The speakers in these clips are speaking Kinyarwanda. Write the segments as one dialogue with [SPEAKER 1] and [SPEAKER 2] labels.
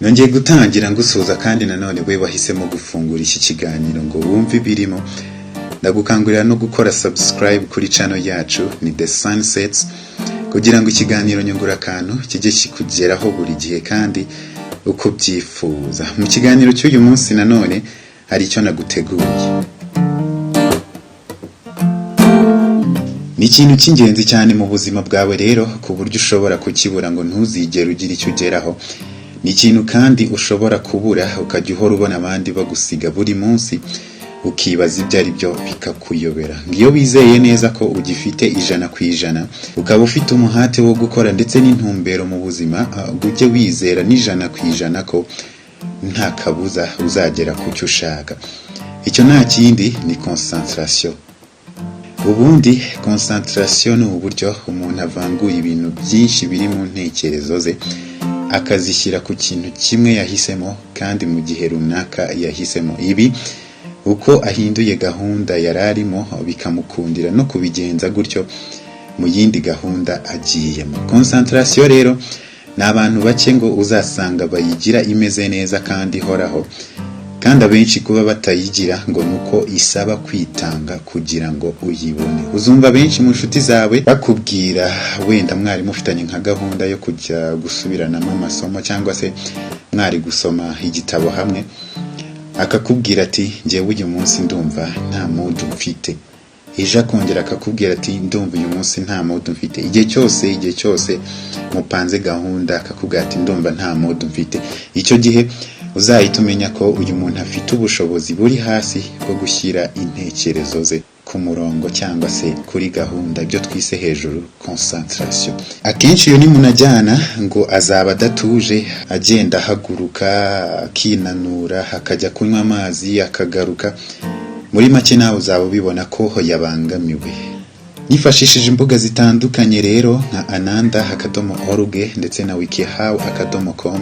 [SPEAKER 1] Nongeye gutangira ngusuza kandi nanone we wahisemo gufungura iki kiganiro ngo wumve ibirimo. Ndagukangurira no gukora subscribe kuri channel yacu ni The Sunsets kugira ngo ikiganiro nyungura kantu kijye kikugeraho buri gihe kandi uko byifuza. Mu kiganiro cy'uyu munsi nanone hari icyo naguteguriye. Ni ikintu cy'ingenzi cyane mu buzima bwawe rero ku buryo ushobora kukibura ngo ntuzigere ugira icyo ugeraho. Ni ikintu kandi ushobora kubura ukajya uhora ubona abandi bagusiga buri munsi ukibaza ibyo ari byo bikakuyobera. Ngiyo wizeye neza ko ugifite 100%, ukaba ufite umuhate wo gukora ndetse n'intumbero mu buzima, ujye wizera n'100% ko nta kabuza uzagera ku cyo ushaka. Icyo nta kindi ni concentration. Ubundi concentration ni uburyo umuntu avanguye ibintu byinshi biri mu ntekerezo ze akazishyira ku kintu kimwe yahisemo kandi mu gihe runaka yahisemo. Ibi uko ahinduye gahunda yararimo bikamukundira no kubigenza gutyo mu yindi gahunda agiyemo. Concentration rero ni abantu bake ngo uzasanga bayigira imeze neza kandi horaho, kandi abenshi kuba batayigira ngo nuko isaba kwitanga kugira ngo uyibone. Uzumva benshi mu nshuti zawe bakubwira, wenda mwari mufitanye nka gahunda yo kujya gusubiranamo amasomo cyangwa se mwari gusoma igitabo hamwe, akakubwira ati njyewe uyu munsi ndumva nta mood mfite. Ejo akongera akakubwira ati ndumva uyu munsi nta mood mfite. Igihe cyose mupanze gahunda akakubwira ati ndumva nta mood mfite. Icyo gihe uzahita umenya ko uyu muntu afite ubushobozi buri hasi bwo gushyira intekerezo ze ku murongo cyangwa se kuri gahunda, ibyo twise hejuru concentration. Akenshi iyo ni munajyana ngo azaba adatuje, agenda haguruka akinanura akajya kunywa amazi akagaruka. Muri make nawe uzaba ubibona ko yabangamiwe. Nifashishije imbuga zitandukanye rero nka ananda.org ndetse na wikihow.com.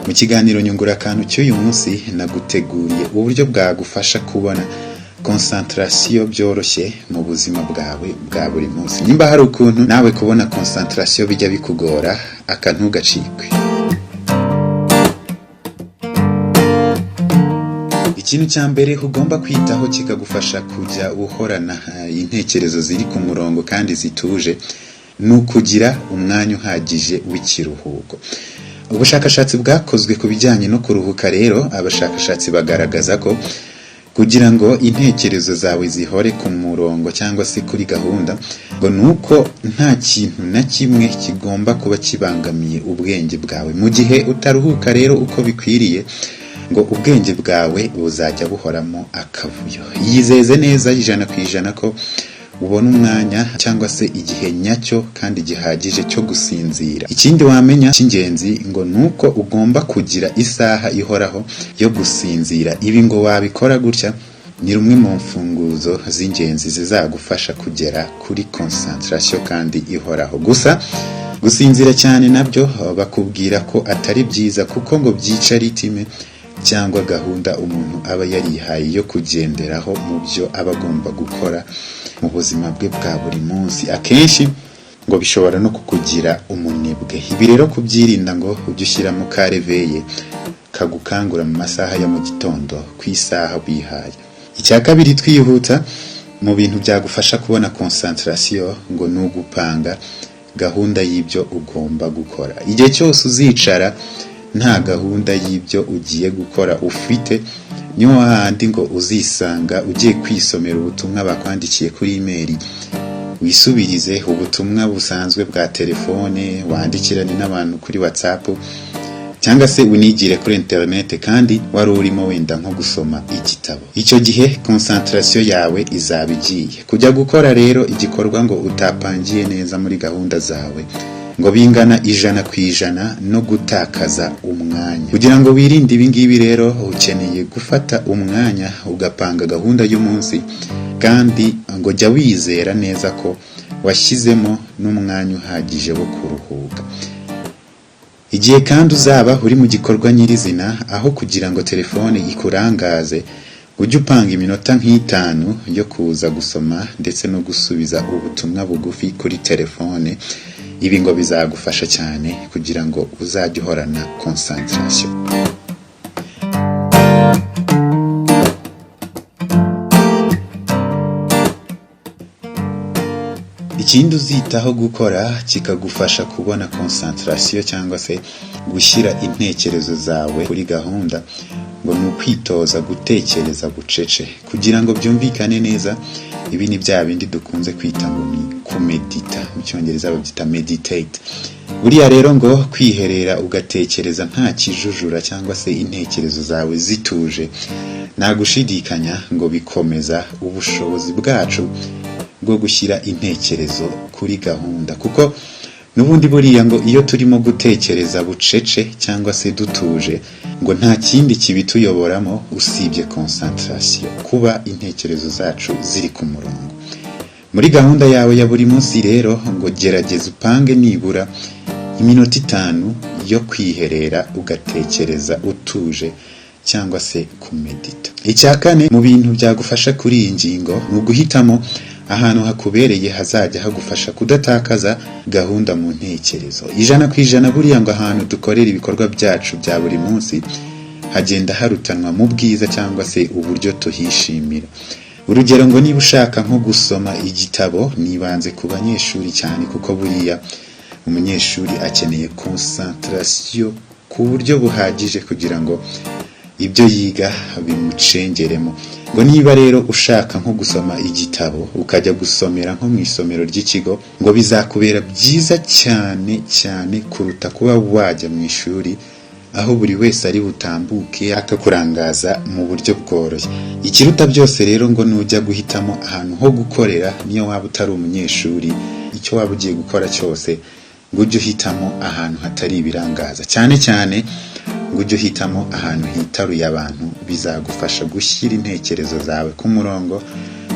[SPEAKER 1] Mu kiganiro nyungura kantu cy'uyu munsi naguteguriye uburyo bwagufasha kubona concentration byoroshye mu buzima bwawe bwa buri munsi. Nimba hari ukuntu nawe kubona concentration bijya bikugora, akantugacikwe. Ikintu cya mbere ugomba kwitaho kikagufasha kujya uhorana intekerezo ziri ku murongo kandi zituje, ni ukugira umwanya uhagije w'ikiruhuko. Ubushakashatsi bwakozwe ku bijyanye no kuruhuka rero, abashakashatsi bagaragaza ko kugira ngo intekerezo zawe zihore ku murongo cyangwa se kuri gahunda, ngo nuko nta kintu na kimwe kigomba kuba kibangamiye ubwenge bwawe. Mu gihe utaruhuka rero uko bikwiriye, ngo ubwenge bwawe buzajya buhoramo akavuyo. Yizeze neza 100% ko ubona umwanya cyangwa se igihe nyacyo kandi gihagije cyo gusinzira. Ikindi wamenya cy'ingenzi ngo nuko ugomba kugira isaha ihoraho yo gusinzira. Ibi ngo wabikora gutya ni rumwe mu mfunguzo z'ingenzi zizagufasha kugera kuri concentration kandi ihoraho. Gusa gusinzira cyane nabyo bakubwira ko atari byiza, kuko ngo byica ritime cyangwa gahunda umuntu aba yarihaye yo kugenderaho mu byo aba agomba gukora mu buzima bwe bwa buri munsi. Akenshi ngo bishobora no kukugira umunebwe. Ibi rero kubyirinda ngo ujye ushyiramo ka réveil kagukangura mu masaha ya mu gitondo ku isaha wihaye. Icya kabiri twihuta mu bintu byagufasha kubona concentration ngo ni ugupanga gahunda y'ibyo ugomba gukora. Igihe cyose uzicara nta gahunda y'ibyo ugiye gukora ufite, niyo hahandi ngo uzisanga ugiye kwisomera ubutumwa bakwandikiye kuri email, wisubirize ubutumwa busanzwe bwa telefone, wandikirane n'abantu kuri WhatsApp cyangwa se unigire kuri internet kandi wari urimo wenda nko gusoma igitabo. Icyo gihe concentration yawe izaba igiye kujya gukora rero igikorwa ngo utapangiye neza muri gahunda zawe, ngo bingana 100% no gutakaza umwanya. Kugira ngo wirinde ibi ngibi rero ukeneye gufata umwanya ugapanga gahunda y'umunsi, kandi ngo jya wizera neza ko washyizemo n'umwanya uhagije wo kuruhuka. Igihe kandi uzaba uri mu gikorwa nyirizina, aho kugira ngo telefone ikurangaze, ujye upanga iminota nk'itanu yo kuza gusoma ndetse no gusubiza ubutumwa bugufi kuri telefone. ibi ngo bizagufasha cyane kugira ngo uzajye uhorana concentration. Ikindi uzitaho gukora kikagufasha kubona concentration cyangwa se gushyira intekerezo zawe kuri gahunda, ngo ni ukwitoza gutekereza bucece kugira ngo byumvikane neza. Ibi ni bya bindi dukunze kwita ngo ni kumedita, mu cyongereza babyita meditate. Buriya rero ngo kwiherera ugatekereza nta kijujura cyangwa se intekerezo zawe zituje, nta gushidikanya ngo bikomeza ubushobozi bwacu bwo gushyira intekerezo kuri gahunda, kuko n'ubundi buriya ngo iyo turimo gutekereza bucece cyangwa se dutuje, ngo nta kindi kibituyoboramo usibye concentration, kuba intekerezo zacu ziri ku murongo. Muri gahunda yawe ya buri munsi rero ngo gerageza upange nibura iminota 5 yo kwiherera ugatekereza utuje cyangwa se kumedita. Icya kane mu bintu byagufasha kuri iyi ngingo ni uguhitamo ahantu hakubereye hazajya hagufasha kudatakaza gahunda mu ntekerezo. 100% buriya ngo ahantu dukorera ibikorwa byacu bya buri munsi hagenda harutanwa mu bwiza cyangwa se uburyo tuhishimira. Urugero ngo niba ushaka nko gusoma igitabo, nibanze ku banyeshuri cyane, kuko buriya umunyeshuri akeneye concentration ku buryo buhagije kugira ngo ibyo yiga bimucengeremo. Ngo niba rero ushaka nko gusoma igitabo ukajya gusomera nko mu isomero ry'ikigo, ngo bizakubera byiza cyane cyane kuruta kuba wajya mu ishuri aho buri wese ari butambuke akakurangaza mu buryo bworoshye. Ikiruta byose rero ngo nujya guhitamo ahantu ho gukorera, niyo waba utari umunyeshuri, icyo waba ugiye gukora cyose, ngo ujye uhitamo ahantu hatari ibirangaza, cyane cyane ngo ujye uhitamo ahantu hitaruye abantu. Bizagufasha gushyira intekerezo zawe ku murongo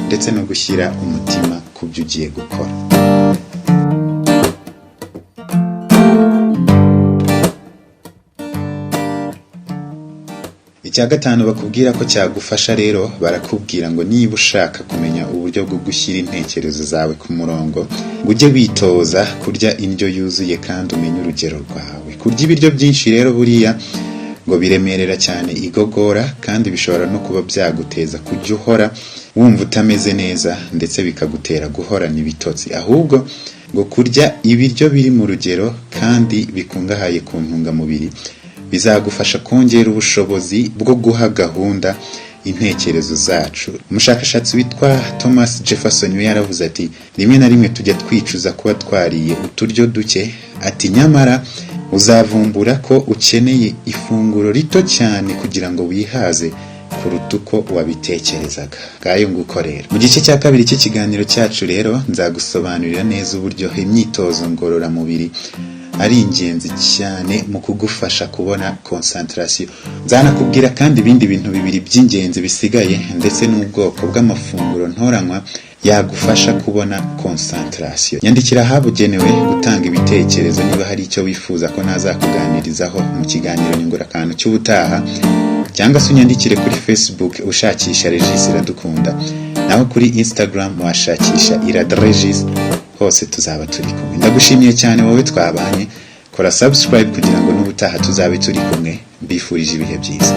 [SPEAKER 1] ndetse no gushyira umutima ku byo ugiye gukora. Icya gatanu bakubwira ko cyagufasha rero, barakubwira ngo niba ushaka kumenya uburyo bwo gushyira intekerezo zawe ku murongo, ngo ujye witoza kurya indyo yuzuye kandi umenye urugero rwawe. Kurya ibiryo byinshi rero buriya ngo biremerera cyane igogora, kandi bishobora no kuba byaguteza kujya uhora wumva utameze neza ndetse bikagutera guhorana ibitotsi. Ahubwo ngo kurya ibiryo biri mu rugero kandi bikungahaye ku ntungamubiri bizagufasha kongera ubushobozi bwo guha gahunda intekerezo zacu. Umushakashatsi witwa Thomas Jefferson we yaravuze ati, rimwe na rimwe tujya twicuza kuba twariye uturyo duke, ati nyamara uzavumbura ko ukeneye ifunguro rito cyane kugira ngo wihaze kuruta uko wabitekerezaga. Ngayo nguko rero. Mu gice cya kabiri cy'ikiganiro cyacu rero nzagusobanurira neza uburyo imyitozo ngororamubiri ari ingenzi cyane mu kugufasha kubona concentration. Nzanakubwira kandi ibindi bintu bibiri by'ingenzi bisigaye, ndetse n'ubwoko bw'amafunguro ntoranywa yagufasha kubona concentration. Nyandikira habugenewe gutanga ibitekerezo niba hari icyo wifuza ko nazakuganirizaho mu kiganiro nyungurakantu cy'ubutaha, cyangwa se unyandikire kuri Facebook ushakisha Regis Iradukunda, naho kuri Instagram washakisha Iradregis, hose tuzaba turi kumwe. Ndagushimiye cyane wowe twabanye, kora subscribe kugira ngo n'ubutaha tuzabe turi kumwe. Mbifurije ibihe byiza.